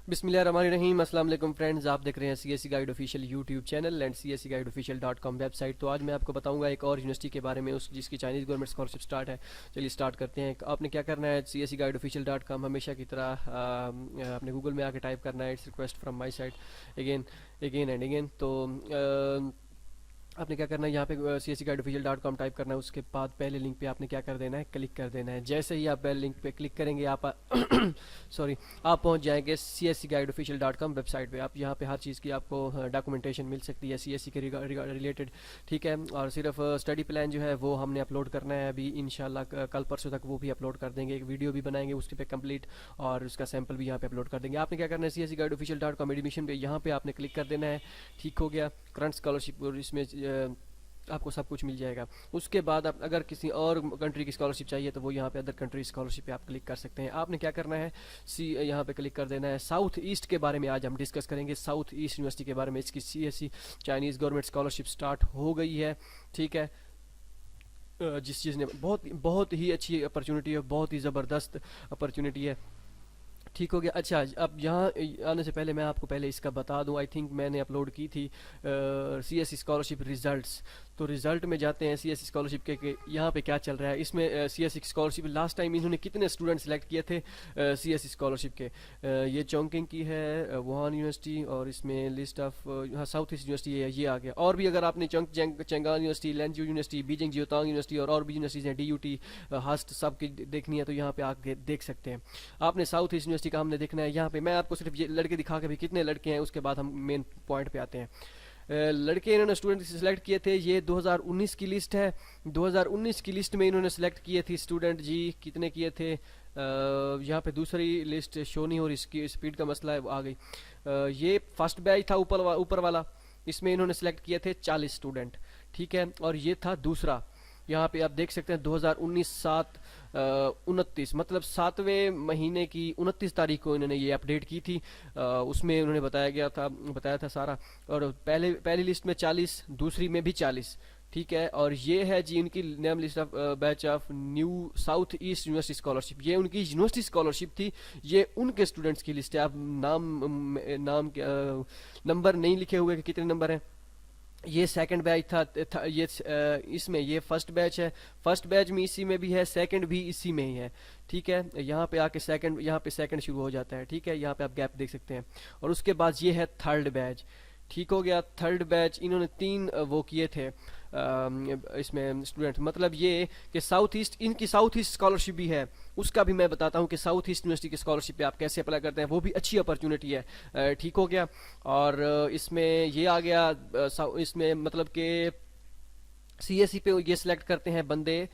बिस्मिल्लाहिर्रहमानिर्रहीम। अस्सलाम वालेकुम फ्रेंड्स, आप देख रहे हैं CSC guide official YouTube channel and cscguideofficial.com website. तो आज मैं आपको बताऊंगा एक और यूनिवर्सिटी के बारे में, उस जिसकी चाइनीज़ गवर्नमेंट स्कॉलरशिप स्टार्ट है। चलिए स्टार्ट करते हैं। आपने क्या करना है, cscguideofficial.com हमेशा की तरह अपने गूगल में आके टाइप करना है, it's request from my side again again and again. तो आपने क्या करना है, यहाँ पे cscguideofficial.com टाइप करना है। उसके बाद पहले लिंक पे आपने क्या कर देना है, क्लिक कर देना है। जैसे ही आप पहले लिंक पे क्लिक करेंगे आप सॉरी आप पहुँच जाएंगे cscguideofficial.com वेबसाइट पे। आप यहाँ पे हर चीज़ की आपको डॉक्यूमेंटेशन मिल सकती है सीएससी के रिलेटेड, ठीक है। और सिर्फ स्टडी प्लान जो है वो हमने अपलोड करना है अभी इंशाल्लाह, कल परसों तक वो भी अपलोड कर देंगे। एक वीडियो भी बनाएंगे उसके पे कंप्लीट, और उसका सैंपल भी यहाँ पे अपलोड कर देंगे। आपने क्या करना है, cscguideofficial.com एडमिशन पे यहाँ पे आपने क्लिक कर देना है। ठीक हो गया। करंट स्कॉलरशिप, और इसमें आपको सब कुछ मिल जाएगा। उसके बाद आप अगर किसी और कंट्री की स्कॉलरशिप चाहिए तो वो यहाँ पे अदर कंट्री स्कॉलरशिप पे आप क्लिक कर सकते हैं। आपने क्या करना है, यहाँ पे क्लिक कर देना है। साउथ ईस्ट के बारे में आज हम डिस्कस करेंगे, साउथ ईस्ट यूनिवर्सिटी के बारे में। इसकी CSC Chinese government scholarship start हो गई है, ठीक है। जिस चीज़ ने बहुत बहुत ही अच्छी अपॉर्चुनिटी है, बहुत ही ज़बरदस्त अपॉर्चुनिटी है। ठीक हो गया। अच्छा, अब यहाँ आने से पहले मैं आपको पहले इसका बता दूं, आई थिंक मैंने अपलोड की थी सीएससी स्कॉलरशिप रिजल्ट्स। तो रिजल्ट में जाते हैं सीएससी स्कॉलरशिप के यहाँ पे क्या चल रहा है। इसमें सीएससी स्कॉलरशिप लास्ट टाइम इन्होंने कितने स्टूडेंट सेलेक्ट किए थे सीएससी स्कॉलरशिप के। ये चोंकिंग की है, वुहान यूनिवर्सिटी, और इसमें लिस्ट ऑफ हाँ साउथ ईस्ट यूनिवर्सिटी है, ये आ गया। और भी अगर आपने Changan university, लेंजू university, Beijing जियोतांग university और भी यूनिवर्सिटीज़ हैं, DUT, हस्ट, सब की देखनी है तो यहाँ पे आके देख सकते हैं। आपने साउथ ईस्ट यूनिवर्सिटी का हमने देखना है। यहाँ पे मैं आपको सिर्फ ये लड़के दिखा के भी कितने लड़के हैं, उसके बाद हम मेन पॉइंट पे आते हैं। लड़के इन्होंने स्टूडेंट सिलेक्ट किए थे, ये 2019 की लिस्ट है। 2019 की लिस्ट में इन्होंने सेलेक्ट किए थे स्टूडेंट जी, कितने किए थे। यहाँ पे दूसरी लिस्ट शो नहीं हो रही, इसकी स्पीड का मसला है, आ गई। ये फर्स्ट बैच था ऊपर वाला, इसमें इन्होंने सेलेक्ट किए थे 40 स्टूडेंट, ठीक है। और ये था दूसरा, यहाँ पे आप देख सकते हैं 2019-7-29, मतलब 7वें महीने की 29 तारीख को इन्होंने ये अपडेट की थी। उसमें उन्होंने बताया था सारा। और पहली लिस्ट में 40, दूसरी में भी 40, ठीक है। और ये है जी इनकी name list of batch of new south East university scholarship. ये उनकी यूनिवर्सिटी स्कॉलरशिप थी, ये उनके स्टूडेंट्स की लिस्ट है। अब नंबर नहीं लिखे हुए कि कितने नंबर हैं। ये सेकंड बैच था ये इसमें ये फर्स्ट बैच है। फर्स्ट बैच में इसी में भी है, सेकंड भी इसी में ही है, ठीक है। यहाँ पे आके यहाँ पे सेकंड शुरू हो जाता है, ठीक है। यहाँ पे आप गैप देख सकते हैं। और उसके बाद ये है थर्ड बैच, ठीक हो गया। थर्ड बैच इन्होंने 3 वो किए थे इसमें स्टूडेंट, मतलब ये कि साउथ ईस्ट, इनकी साउथ ईस्ट स्कॉलरशिप भी है। उसका भी मैं बताता हूँ कि साउथ ईस्ट यूनिवर्सिटी की स्कॉलरशिप पे आप कैसे अप्लाई करते हैं, वो भी अच्छी अपॉर्चुनिटी है, ठीक हो गया। और इसमें ये आ गया इसमें मतलब कि सीएससी पे ये सिलेक्ट करते हैं बंदे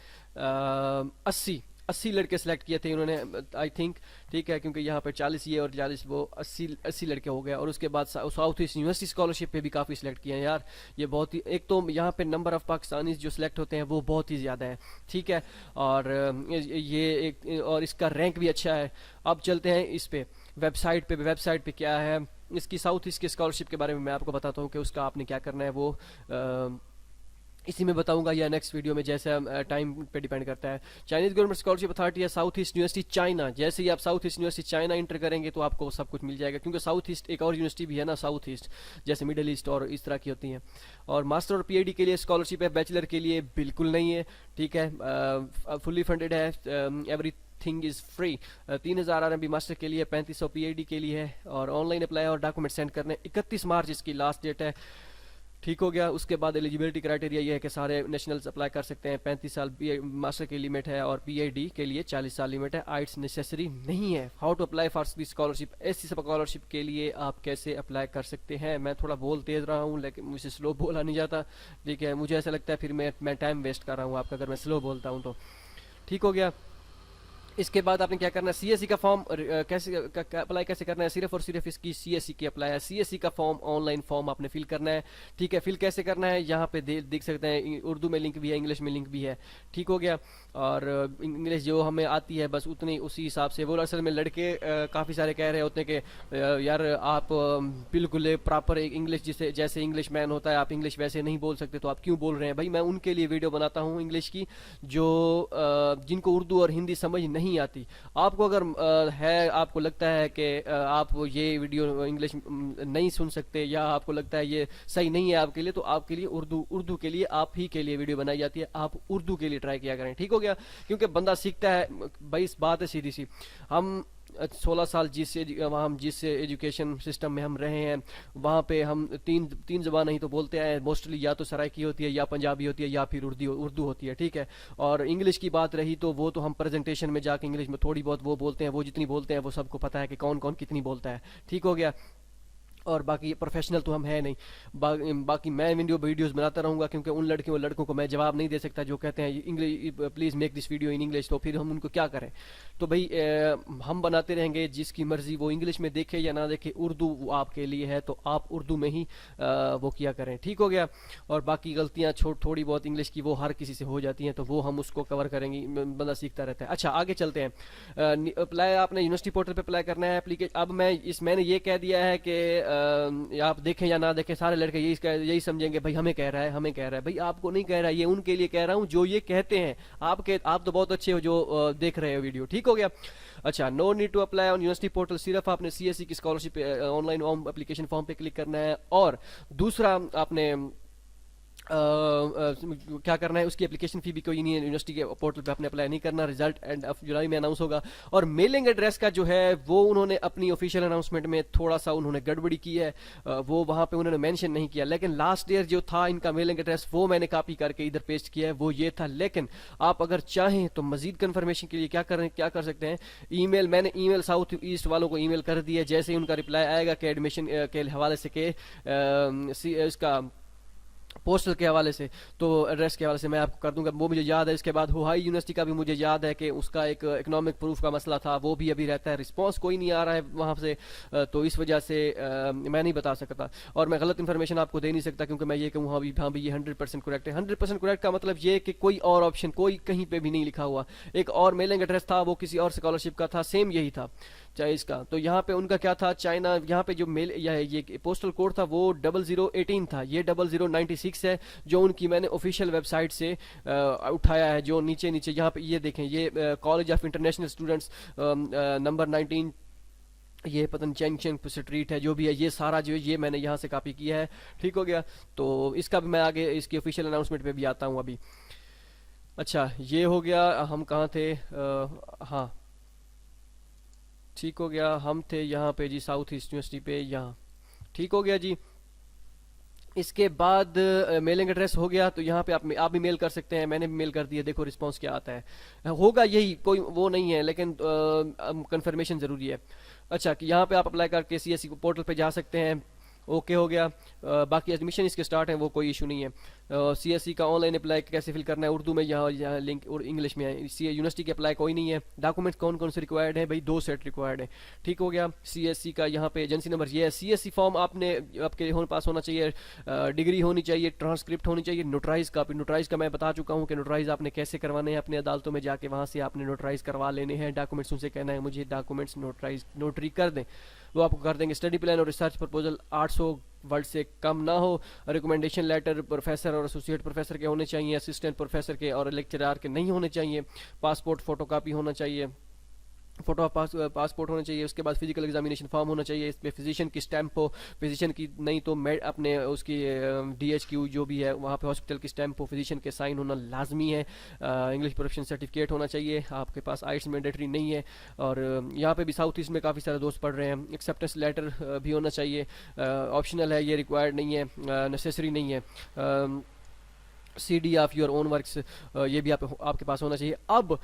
80 लड़के सेलेक्ट किए थे उन्होंने, आई थिंक, ठीक है। क्योंकि यहाँ पर 40 ये और 40 वो, 80 लड़के हो गए। और उसके बाद साउथ ईस्ट यूनिवर्सिटी स्कॉलरशिप पे भी काफ़ी सिलेक्ट किए हैं यार। ये बहुत ही, एक तो यहाँ पे नंबर ऑफ पाकिस्तानी जो सिलेक्ट होते हैं वो बहुत ही ज़्यादा है, ठीक है। और ये एक, और इसका रैंक भी अच्छा है। अब चलते हैं इस पे वेबसाइट पे क्या है इसकी साउथ ईस्ट की स्कॉलरशिप के बारे में मैं आपको बताता हूँ कि उसका आपने क्या करना है। वो इसी में बताऊंगा या नेक्स्ट वीडियो में, जैसे टाइम पे डिपेंड करता है। चाइनीज गवर्नमेंट स्कॉलरशिप अथॉरिटी है साउथ ईस्ट यूनिवर्सिटी चाइना। जैसे ही आप south East university China inter करेंगे तो आपको सब कुछ मिल जाएगा, क्योंकि साउथ ईस्ट एक और यूनिवर्सिटी भी है ना साउथ ईस्ट, जैसे मिडिल ईस्ट और इस तरह की होती हैं। और मास्टर और PhD के लिए स्कॉलरशिप है, बैचलर के लिए बिल्कुल नहीं है, ठीक है। फुली फंडेड है, every thing is free. 3000 RMB master के लिए, 3500 PhD के लिए है। और ऑनलाइन अप्लाई और डॉक्यूमेंट सेंड करने, 31 मार्च इसकी लास्ट डेट है, ठीक हो गया। उसके बाद एलिजिबिलिटी क्राइटेरिया ये है कि सारे नेशनल्स अप्लाई कर सकते हैं। 35 साल मास्टर की लिमिट है, और PhD के लिए 40 साल लिमिट है। आइट्स नेसेसरी नहीं है। How to apply for the scholarship, ऐसी स्कॉलरशिप के लिए आप कैसे अप्लाई कर सकते हैं। मैं थोड़ा बोल तेज रहा हूँ लेकिन मुझे स्लो बोला नहीं जाता, ठीक है। मुझे ऐसा लगता है फिर मैं टाइम वेस्ट कर रहा हूँ आपका अगर मैं स्लो बोलता हूँ तो, ठीक हो गया। इसके बाद आपने क्या करना है, सीएससी का फॉर्म कैसे अप्लाई कैसे करना है। सिर्फ और सिर्फ इसकी सीएससी की अप्लाई है। सीएससी का फॉर्म, ऑनलाइन फॉर्म आपने फिल करना है, ठीक है। फिल कैसे करना है, यहाँ पे देख सकते हैं, उर्दू में लिंक भी है, इंग्लिश में लिंक भी है, ठीक हो गया। और इंग्लिश जो हमें आती है बस उतनी, उसी हिसाब से। वो असल में लड़के काफ़ी सारे कह रहे होते हैं कि यार आप बिल्कुल प्रॉपर इंग्लिश जिसे जैसे इंग्लिश मैन होता है आप इंग्लिश वैसे नहीं बोल सकते, तो आप क्यों बोल रहे हैं भाई। मैं उनके लिए वीडियो बनाता हूँ इंग्लिश की, जो जिनको उर्दू और हिंदी समझ नहीं नहीं आती। आपको अगर है, आपको लगता है कि आप ये वीडियो इंग्लिश नहीं सुन सकते, या आपको लगता है ये सही नहीं है आपके लिए, तो आपके लिए उर्दू के लिए, आप ही के लिए वीडियो बनाई जाती है। आप उर्दू के लिए ट्राई किया करें, ठीक हो गया। क्योंकि बंदा सीखता है भाई, इस बात है सीधी सी। हम 16 साल जिस एजुकेशन सिस्टम में हम रहे हैं, वहाँ पे हम तीन तीन ज़बान नहीं तो बोलते हैं मोस्टली, या तो सराइकी होती है, या पंजाबी होती है, या फिर उर्दू होती है, ठीक है। और इंग्लिश की बात रही तो वो तो हम प्रेजेंटेशन में जाके इंग्लिश में थोड़ी बहुत वो बोलते हैं, वो जितनी बोलते हैं वो सबको पता है कि कौन कौन कितनी बोलता है, ठीक हो गया। और बाकी प्रोफेशनल तो हम है नहीं। बाकी मैं वीडियोस बनाता रहूँगा, क्योंकि उन लड़कों को मैं जवाब नहीं दे सकता जो कहते हैं English, please make this video in English, तो फिर हम उनको क्या करें। तो भाई हम बनाते रहेंगे, जिसकी मर्ज़ी वो इंग्लिश में देखे या ना देखे, उर्दू वो आपके लिए है, तो आप उर्दू में ही वो किया करें, ठीक हो गया। और बाकी गलतियाँ थोड़ी बहुत इंग्लिश की वो हर किसी से हो जाती हैं, तो वो हम उसको कवर करेंगे, बंदा सीखता रहता है। अच्छा, आगे चलते हैं। अप्लाई आपने यूनिवर्सिटी पोर्टल पर अप्लाई करना है एप्लीकेशन। अब मैंने ये कह दिया है कि आप देखें या ना देखें, सारे लड़के यही समझेंगे भाई हमें कह रहा है। भाई आपको नहीं कह रहा है, ये उनके लिए कह रहा हूँ जो ये कहते हैं। आप तो बहुत अच्छे हो जो देख रहे हो वीडियो, ठीक हो गया। अच्छा, no need to apply on university portal, सिर्फ आपने सीएससी की स्कॉलरशिप ऑनलाइन एप्लीकेशन फॉर्म पे क्लिक करना है। और दूसरा आपने क्या करना है, उसकी एप्लीकेशन फी भी कोई नहीं है, यूनिवर्सिटी के पोर्टल पे आपने अप्लाई नहीं करना। रिजल्ट एंड ऑफ जुलाई में अनाउंस होगा। और मेलिंग एड्रेस का जो है वो उन्होंने अपनी ऑफिशियल अनाउंसमेंट में थोड़ा सा उन्होंने गड़बड़ी की है, वो वहाँ पे उन्होंने मेंशन नहीं किया। लेकिन लास्ट ईयर जो था इनका मेलिंग एड्रेस, वो मैंने कॉपी करके इधर पेस्ट किया है, वो ये था। लेकिन आप अगर चाहें तो मजीद कन्फर्मेशन के लिए क्या कर सकते हैं, मैंने ईमेल साउथ ईस्ट वालों को ईमेल कर दिया। जैसे ही उनका रिप्लाई आएगा कि एडमिशन के हवाले से के इसका पोस्टल के हवाले से, तो एड्रेस के हवाले से मैं आपको कर दूंगा। वो मुझे याद है। इसके बाद हुआई यूनिवर्सिटी का भी मुझे याद है कि उसका एक इकोनॉमिक प्रूफ का मसला था, वो भी अभी रहता है। रिस्पांस कोई नहीं आ रहा है वहाँ से, तो इस वजह से मैं नहीं बता सकता, और मैं गलत इन्फॉर्मेशन आपको दे नहीं सकता, क्योंकि मैं ये कहूँ हाँ भी ये 100% करेक्ट है। 100% करेक्ट का मतलब ये कि कोई और ऑप्शन कोई कहीं पर भी नहीं लिखा हुआ। एक और मेलिंग एड्रेस था, वो किसी और स्कॉलरशिप का था, सेम यही था चाहे इसका। तो यहाँ पे उनका क्या था, चाइना, यहाँ पे जो मेल या ये पोस्टल कोड था वो 0018 था, ये 0096 है, जो उनकी मैंने ऑफिशियल वेबसाइट से उठाया है। जो नीचे यहाँ पे ये देखें, ये college of international students number 19, ये पता नहीं चैंगचेंग स्ट्रीट है, जो भी है, ये सारा जो है ये मैंने यहाँ से कॉपी किया है, ठीक हो गया। तो इसका भी मैं आगे इसकी ऑफिशियल अनाउंसमेंट पे भी आता हूँ अभी। अच्छा, ये हो गया। हम कहाँ थे, हाँ ठीक हो गया, हम थे यहाँ पे जी, साउथ ईस्ट यूनिवर्सिटी पे, यहाँ ठीक हो गया जी। इसके बाद मेलिंग एड्रेस हो गया, तो यहाँ पे आप भी मेल कर सकते हैं, मैंने भी मेल कर दिया। देखो रिस्पांस क्या आता है, होगा यही, कोई वो नहीं है, लेकिन कंफर्मेशन ज़रूरी है। अच्छा, कि यहाँ पे आप अप्लाई करके सीएससी पोर्टल पे जा सकते हैं, ओके हो गया। बाकी एडमिशन इसके स्टार्ट है, वो कोई इशू नहीं है। सीएससी का ऑनलाइन अप्लाई कैसे फिल करना है, उर्दू में यहाँ लिंक, और इंग्लिश में है। यूनिवर्सिटी के अप्लाई कोई नहीं है। डॉक्यूमेंट्स कौन कौन से रिक्वायर्ड है भाई, 2 सेट रिक्वायर्ड है, ठीक हो गया। सीएससी का यहाँ पे एजेंसी नंबर ये है। सीएससी फॉर्म आपके पास होना चाहिए, डिग्री होनी चाहिए, ट्रांसक्रिप्ट होनी चाहिए, नोटराइज कापी। नोटराइज का मैं बता चुका हूँ कि नोटराइज आपने कैसे करवाने हैं, अपने अदालतों में जाके वहाँ से आपने नोटराइज करवा लेने हैं। डॉक्यूमेंट्स उनसे कहना है मुझे डॉक्यूमेंट्स नोटरी कर दें, वो आपको कर देंगे। स्टडी प्लान और रिसर्च प्रपोजल 800 वर्ड से कम ना हो। रिकमेंडेशन लेटर प्रोफेसर और एसोसिएट प्रोफेसर के होने चाहिए, असिस्टेंट प्रोफेसर के और लेक्चरर के नहीं होने चाहिए। पासपोर्ट फोटोकॉपी होना चाहिए, पासपोर्ट होना चाहिए। उसके बाद फिजिकल एग्जामिनेशन फॉर्म होना चाहिए, इस पर फिजिशियन की स्टैंप हो, फिजिशियन की नहीं तो अपने उसकी DHQ जो भी है वहाँ पे हॉस्पिटल की स्टैंप हो, फिजिशियन के साइन होना लाजमी है। इंग्लिश प्रोफेशन सर्टिफिकेट होना चाहिए, आपके पास आइट्स मैंडेटरी नहीं है। और यहाँ पे भी साउथ ईस्ट में काफ़ी सारे दोस्त पढ़ रहे हैं। एक्सेप्टेंस लेटर भी होना चाहिए, ऑप्शनल है, ये रिक्वायर्ड नहीं है, नेसेसरी नहीं है। CD of your own works, ये भी आपके पास होना चाहिए। अब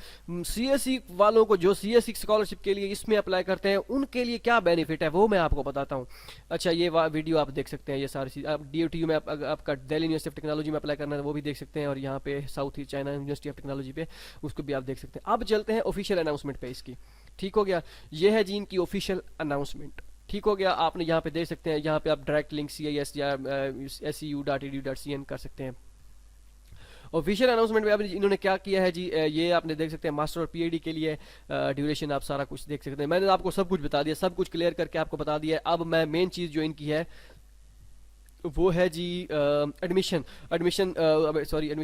CSE वालों को जो CSE स्कॉलरशिप के लिए इसमें अप्लाई करते हैं, उनके लिए क्या बेनिफिट है वो मैं आपको बताता हूँ। अच्छा, ये वीडियो आप देख सकते हैं, ये सारी चीज़ आप DUTU में आपका दिल्ली यूनिवर्सिटी ऑफ टेक्नोलॉजी में अप्लाई करना है वो भी देख सकते हैं, और यहाँ पे south east China university of technology पे उसको भी आप देख सकते हैं। अब चलते हैं ऑफिशियल अनाउंसमेंट पे इसकी, ठीक हो गया। ये है जी इनकी ऑफिशियल अनाउंसमेंट, ठीक हो गया। आपने यहाँ पे देख सकते हैं, यहाँ पे आप डायरेक्ट लिंक CIS या SEU.edu.cn कर सकते हैं। ऑफिशियल अनाउंसमेंट में अब इन्होंने क्या किया है जी, ये आपने देख सकते हैं मास्टर और PhD के लिए ड्यूरेशन आप सारा कुछ देख सकते हैं। मैंने आपको सब कुछ बता दिया, सब कुछ क्लियर करके आपको बता दिया है। अब मैं मेन चीज़ जो इनकी है वो है जी एडमिशन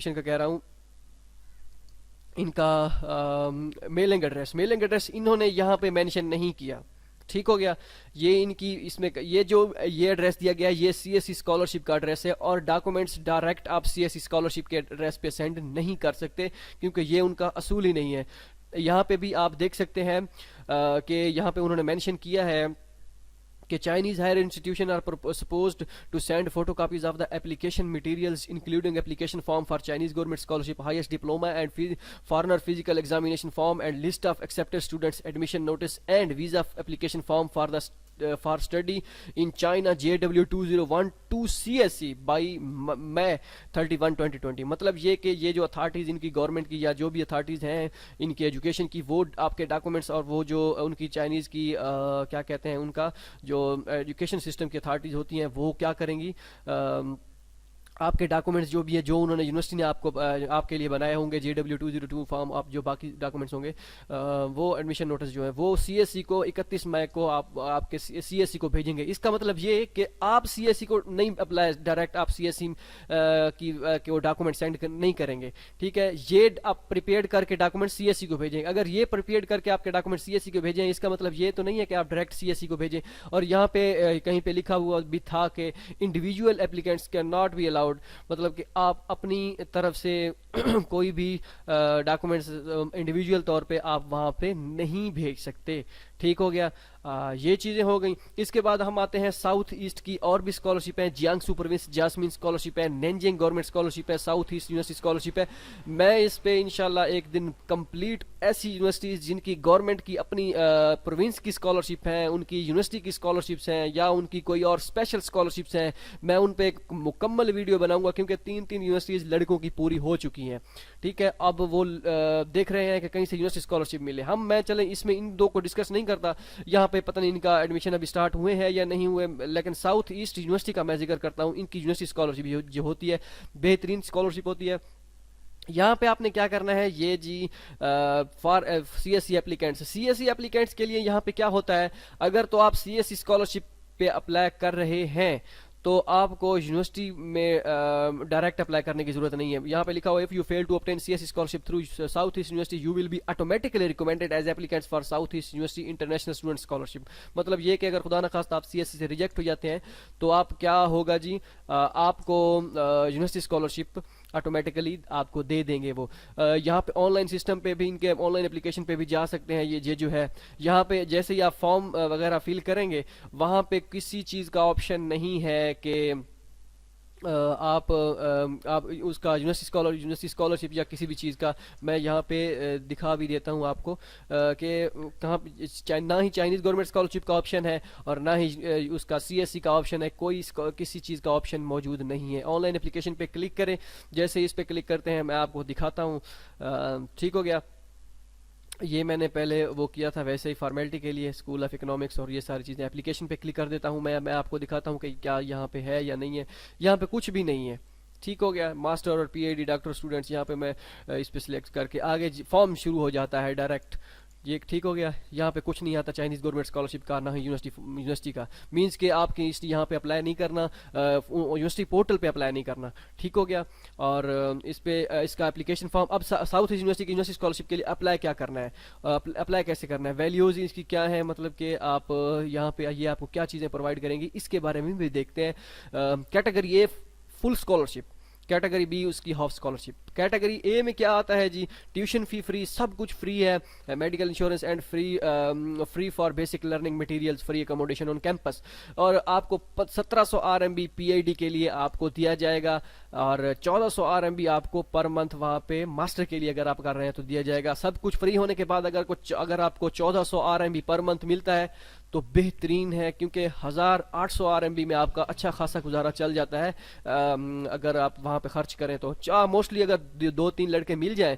का कह रहा हूँ, इनका मेलिंग एड्रेस इन्होंने यहाँ पे मेंशन नहीं किया। ठीक हो गया। ये इनकी इसमें ये एड्रेस दिया गया है, ये सीएससी स्कॉलरशिप का एड्रेस है, और डॉक्यूमेंट्स डायरेक्ट आप सीएससी स्कॉलरशिप के एड्रेस पे सेंड नहीं कर सकते, क्योंकि ये उनका असूल ही नहीं है। यहाँ पे भी आप देख सकते हैं कि यहाँ पे उन्होंने मेंशन किया है कि Chinese higher institution are supposed to send photocopies of the application materials including application form for Chinese government scholarship, highest diploma and foreigner physical examination form and list of accepted students admission notice and visa application form for the for study in China JW 2012 CSE by May 31 2020। मतलब ये कि ये जो authorities इनकी government की या जो भी अथॉरिटीज़ हैं इनकी एजुकेशन की, वो आपके डॉक्यूमेंट्स और वो जो उनकी चाइनीज़ की क्या कहते हैं, उनका जो एजुकेशन सिस्टम की अथॉरिटीज़ होती हैं वो क्या करेंगी, आपके डॉक्यूमेंट्स जो भी है जो उन्होंने यूनिवर्सिटी ने आपको आपके लिए बनाए होंगे JW 202 फॉर्म, आप जो बाकी डॉक्यूमेंट्स होंगे वो एडमिशन नोटिस जो है वो सीएससी को 31 मई को आप आपके सीएससी को भेजेंगे। इसका मतलब ये कि आप सीएससी को नहीं अप्लाई, डायरेक्ट आप सीएससी की वो डॉक्यूमेंट सेंड नहीं करेंगे। ठीक है, ये आप प्रिपेयर करके डॉक्यूमेंट सीएससी को भेजेंगे। अगर ये प्रिपेयर करके आपके डॉक्यूमेंट सीएससी को भेजें, इसका मतलब ये तो नहीं है कि आप डायरेक्ट सीएससी को भेजें। और यहाँ पे कहीं पे लिखा हुआ भी था कि individual applicants can not be allowed, मतलब कि आप अपनी तरफ से कोई भी डॉक्यूमेंट्स इंडिविजुअल तौर पे आप वहां पे नहीं भेज सकते। ठीक हो गया। ये चीज़ें हो गई। इसके बाद हम आते हैं साउथ ईस्ट की और भी स्कॉलरशिप है। जियांगसू प्रोविंस जासमिन स्कॉलरशिप है, नेंजिंग गवर्नमेंट स्कॉलरशिप है, साउथ ईस्ट यूनिवर्सिटी स्कॉलरशिप है। मैं इस पे इंशाल्लाह एक दिन कंप्लीट ऐसी यूनिवर्सिटीज़ जिनकी गवर्नमेंट की अपनी प्रोविंस की स्कॉलरशिप हैं, उनकी यूनिवर्सिटी की स्कॉलरशिप्स हैं या उनकी कोई और स्पेशल स्कॉलरशिप्स हैं, मैं उन पर एक मुकम्मल वीडियो बनाऊंगा, क्योंकि 3 यूनिवर्सिटीज़ लड़कों की पूरी हो चुकी हैं। ठीक है, अब वो देख रहे हैं कि कहीं से यूनिवर्सिटी स्कॉलरशिप मिले। हम चले इसमें इन दो को डिस्कस नहीं करता, यहाँ पे पता नहीं इनका एडमिशन अभी स्टार्ट हुए हैं या नहीं हुए, लेकिन साउथ ईस्ट यूनिवर्सिटी का मैं जिक्र करता हूँ। इनकी यूनिवर्सिटी स्कॉलरशिप जो होती है बेहतरीन स्कॉलरशिप होती है। यहाँ पे आपने क्या करना है, ये जी फॉर सीएससी एप्लीकेंट्स के लिए यहाँ पे क्या होता है, अगर तो आप सीएससी स्कॉलरशिप पे अप्लाई कर रहे हैं तो आपको यूनिवर्सिटी में डायरेक्ट अप्लाई करने की जरूरत नहीं है। यहाँ पे लिखा हुआ है if you fail to obtain CSC scholarship through South East University you will be automatically recommended as applicants for South East University international student scholarship. मतलब ये कि अगर खुदा न खास्ता आप सीएससी से रिजेक्ट हो जाते हैं तो आप क्या होगा जी, आपको यूनिवर्सिटी स्कॉलरशिप ऑटोमेटिकली आपको दे देंगे वो। यहाँ पे ऑनलाइन सिस्टम पे भी, इनके ऑनलाइन एप्लीकेशन पे भी जा सकते हैं। ये जो है यहाँ पे जैसे ही आप फॉर्म वगैरह फिल करेंगे वहाँ पे किसी चीज़ का ऑप्शन नहीं है कि आप उसका यूनिवर्सिटी स्कॉलरशिप या किसी भी चीज़ का, मैं यहाँ पे दिखा भी देता हूँ आपको कि कहाँ ना ही चाइनीज़ गवर्नमेंट स्कॉलरशिप का ऑप्शन है और ना ही उसका सीएससी का ऑप्शन है, कोई किसी चीज़ का ऑप्शन मौजूद नहीं है। ऑनलाइन एप्लीकेशन पे क्लिक करें, जैसे ही इस पे क्लिक करते हैं मैं आपको दिखाता हूँ। ठीक हो गया, ये मैंने पहले वो किया था वैसे ही फॉर्मेलिटी के लिए, स्कूल ऑफ इकोनॉमिक्स और ये सारी चीज़ें। एप्लीकेशन पे क्लिक कर देता हूँ मैं आपको दिखाता हूँ कि क्या यहाँ पे है या नहीं है। यहाँ पे कुछ भी नहीं है। ठीक हो गया, मास्टर और पीएचडी डॉक्टर स्टूडेंट्स, यहाँ पे मैं इस पे सिलेक्ट करके आगे फॉर्म शुरू हो जाता है डायरेक्ट। ये ठीक हो गया। यहाँ पे कुछ नहीं आता चाइनीज़ गवर्नमेंट स्कॉलरशिप का, ना ही यूनिवर्सिटी का। मींस के आपकी यहाँ पे अप्लाई नहीं करना, यूनिवर्सिटी पोर्टल पे अप्लाई नहीं करना। ठीक हो गया। और इस पे इसका एप्लीकेशन फॉर्म, अब साउथ ईस्ट यूनिवर्सिटी की यूनिवर्सिटी स्कॉलरशिप के लिए अप्लाई क्या करना है, अप्लाई कैसे करना है, वैल्यूज़ इसकी क्या है, मतलब कि आप यहाँ पे ये आपको क्या चीज़ें प्रोवाइड करेंगी, इसके बारे में भी देखते हैं। Category A full scholarship, category B उसकी हाफ स्कॉलरशिप। कैटेगरी ए में क्या आता है जी, ट्यूशन फी फ्री, सब कुछ फ्री है, medical insurance and free for basic learning materials, free accommodation on campus, और आपको 1700 RMB पीआईडी के लिए आपको दिया जाएगा और 1400 RMB आपको पर मंथ वहाँ पे मास्टर के लिए अगर आप कर रहे हैं तो दिया जाएगा। सब कुछ फ्री होने के बाद अगर आपको 1400 RMB पर मंथ मिलता है तो बेहतरीन है, क्योंकि 1800 RMB में आपका अच्छा खासा गुजारा चल जाता है अगर आप वहाँ पे खर्च करें तो। मोस्टली अगर 2-3 लड़के मिल जाएं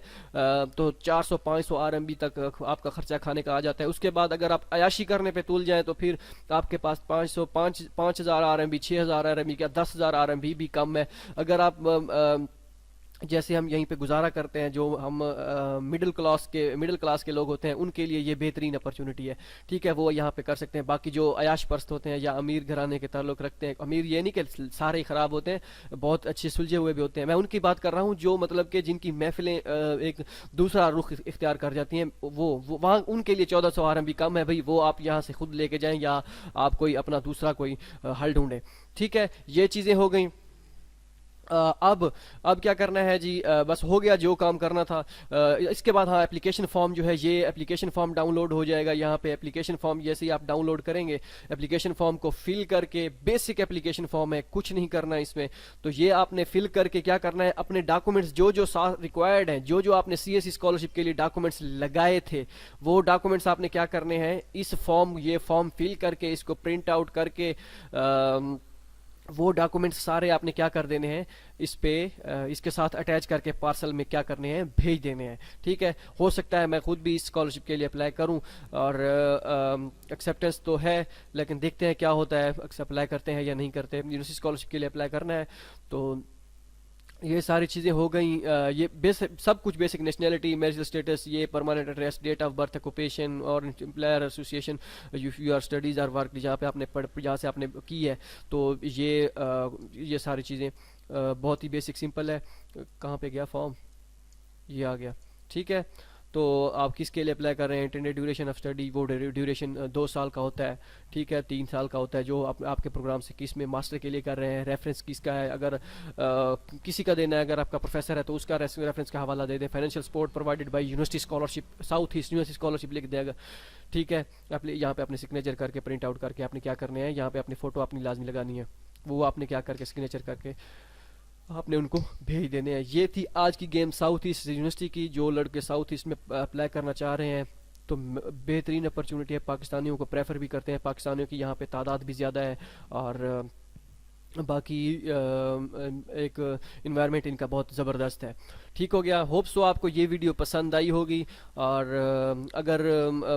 तो 400-500 RMB तक आपका खर्चा खाने का आ जाता है। उसके बाद अगर आप अयाशी करने पे तुल जाएं तो फिर आपके पास 5000 RMB, 6000 RMB या 10,000 RMB भी कम है। अगर आप जैसे हम यहीं पे गुजारा करते हैं, जो हम मिडिल क्लास के लोग होते हैं, उनके लिए ये बेहतरीन अपॉर्चुनिटी है। ठीक है, वो यहाँ पे कर सकते हैं। बाकी जो अयाश परस्त होते हैं या अमीर घराने के ताल्लुक रखते हैं, अमीर ये नहीं कि सारे ही ख़राब होते हैं, बहुत अच्छे सुलझे हुए भी होते हैं, मैं उनकी बात कर रहा हूँ, जो मतलब कि जिनकी महफिलें एक दूसरा रुख इख्तियार कर जाती हैं, वो वहाँ उनके लिए 1400 आरएम भी कम है भाई, वो आप यहाँ से खुद लेके जाएं या आप कोई अपना दूसरा कोई हल ढूंढें। ठीक है, ये चीज़ें हो गई। अ, अब क्या करना है जी, बस हो गया जो काम करना था। इसके बाद हाँ, एप्लीकेशन फॉर्म जो है, ये एप्लीकेशन फॉर्म डाउनलोड हो जाएगा यहाँ पे। एप्लीकेशन फॉर्म जैसे ही आप डाउनलोड करेंगे, एप्लीकेशन फॉर्म को फिल करके, बेसिक एप्लीकेशन फॉर्म है, कुछ नहीं करना है इसमें। तो ये आपने फिल करके क्या करना है, अपने डॉक्यूमेंट्स जो जो रिक्वायर्ड हैं, जो जो आपने सीएससी स्कॉलरशिप के लिए डॉक्यूमेंट्स लगाए थे, वो डॉक्यूमेंट्स आपने क्या करने हैं, इस फॉर्म ये फॉर्म फिल करके, इसको प्रिंट आउट करके वो डॉक्यूमेंट्स सारे आपने क्या कर देने हैं, इस पे इसके साथ अटैच करके पार्सल में क्या करने हैं, भेज देने हैं। ठीक है, हो सकता है मैं खुद भी इस स्कॉलरशिप के लिए अप्लाई करूं, और एक्सेप्टेंस तो है, लेकिन देखते हैं क्या होता है, अप्लाई करते हैं या नहीं करते। यूनिवर्सिटी स्कॉलरशिप के लिए अप्लाई करना है। तो ये सारी चीज़ें हो गई। ये बेसिक सब कुछ, बेसिक नेशनैलिटी, मैरिजल स्टेटस, ये permanent address, date of birth, occupation और employer association, your studies or work, जहाँ पे आपने जहाँ से आपने की है। तो ये सारी चीज़ें बहुत ही बेसिक सिंपल है। कहाँ पे गया फॉर्म, ये आ गया। ठीक है, तो आप किसके लिए अप्लाई कर रहे हैं, इंटरनेट ड्यूरेशन ऑफ स्टडी, वो ड्यूरेशन 2 साल का होता है। ठीक है, 3 साल का होता है, जो आपके प्रोग्राम से किस में मास्टर के लिए कर रहे हैं। रेफरेंस किसका है, अगर किसी का देना है, अगर आपका प्रोफेसर है तो उसका रेफरेंस का हवाला दे दें। Financial support provided by university scholarship, south East university scholarship लिख देगा। ठीक है, आप यहाँ पे अपने सिग्नेचर करके, प्रिंट आउट करके आपने क्या करने हैं, यहाँ पे अपनी फ़ोटो अपनी लाजमी लगानी है, वो आपने क्या करके सिग्नेचर करके आपने उनको भेज देने हैं। ये थी आज की गेम साउथ ईस्ट यूनिवर्सिटी की। जो लड़के साउथ ईस्ट में अप्लाई करना चाह रहे हैं, तो बेहतरीन अपॉर्चुनिटी है। पाकिस्तानियों को प्रेफर भी करते हैं, पाकिस्तानियों की यहाँ पे तादाद भी ज़्यादा है, और बाकी एक इन्वायरमेंट इनका बहुत ज़बरदस्त है। ठीक हो गया, होप सो आपको ये वीडियो पसंद आई होगी, और अगर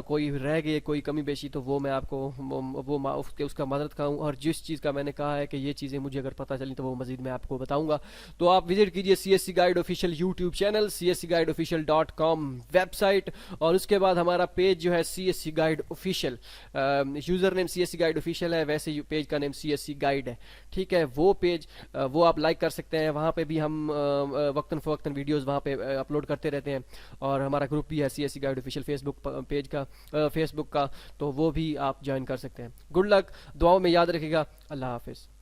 कोई रह गई कोई कमी बेशी, तो वो मैं आपको उसका मदद खाऊँ, और जिस चीज़ का मैंने कहा है कि ये चीज़ें मुझे अगर पता चली तो वो मज़ीद मैं आपको बताऊँगा। तो आप विजिट कीजिए CSC guide official YouTube channel, cscguideofficial.com website, और उसके बाद हमारा पेज जो है CSC guide official, user name CSC guide official है, वैसे पेज का नेम CSC गाइड है। ठीक है, वो पेज वो आप लाइक कर सकते हैं, वहाँ पे भी हम वक्तन फ़वक्तन वीडियोस वहाँ पे अपलोड करते रहते हैं। और हमारा ग्रुप भी है CSC guide official Facebook page का, फेसबुक का, तो वो भी आप ज्वाइन कर सकते हैं। गुड लक, दुआओं में याद रखिएगा। अल्लाह हाफिज़।